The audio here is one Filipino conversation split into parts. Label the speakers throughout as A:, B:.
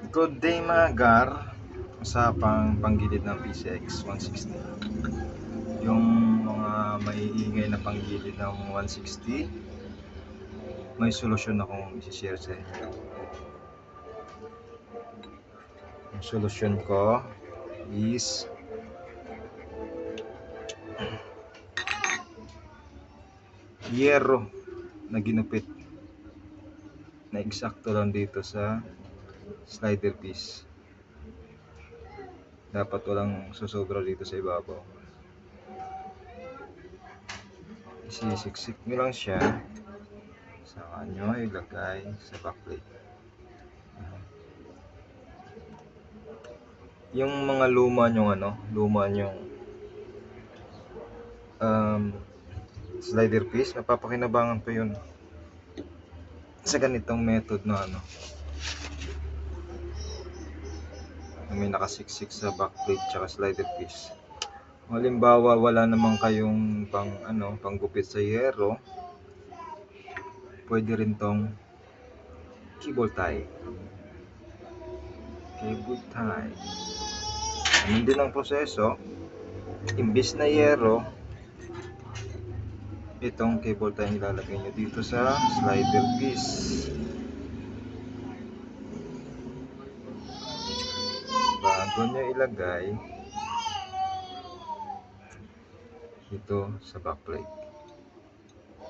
A: Good day mga gar. Usapang panggilid ng PCX 160. Yung mga maiingay na panggilid ng 160, may solusyon akong i-share sa inyo. Yung solusyon ko is yero na ginupit na eksakto lang dito sa slider piece. Dapat walang susobra dito sa ibabaw. Isisiksik nyo lang siya, saka nyo ilagay sa backplate. Yung mga luma nyong slider piece, mapapakinabangan pa yun sa ganitong method na may nakasiksik sa backplate tsaka slider piece. Halimbawa wala naman kayong panggupit sa yero, pwede rin tong cable tie. Ganun din ang proseso. Imbis na yero, itong cable tie nilalagay nyo dito sa slider piece. Bago nyo ilagay ito sa backplate.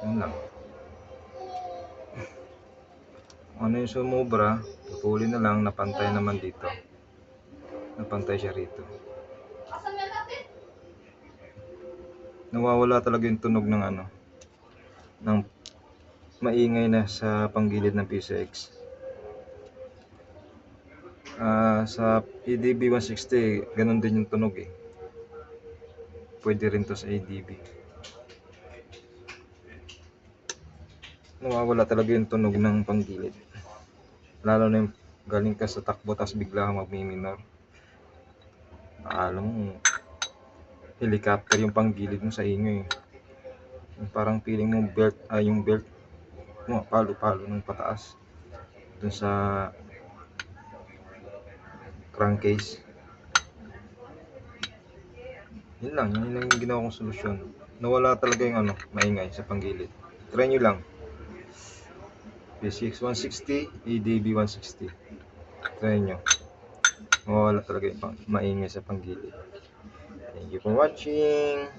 A: Yun lang. Ano yung sumobra, putulin na lang, napantay naman dito. Napantay siya rito. Nawawala talaga yung tunog ng ng maingay na sa panggilid ng PCX. Sa ADB 160, ganun din yung tunog eh. Pwede rin to sa ADB. Nawawala talaga yung tunog ng panggilid. Lalo na yung galing ka sa takbo tapos bigla kang magmi-minor. Alam mo, helicopter yung panggilid mo sa inyo eh. Parang feeling mo yung belt mo palo-palo ng pataas dun sa crankcase. Yun lang yung ginawa kong solusyon. Nawala talaga yung maingay sa panggilid. Try nyo lang. PCX 160, ADB 160. Try nyo. Nawala talaga yung maingay sa panggilid. Thank you for watching.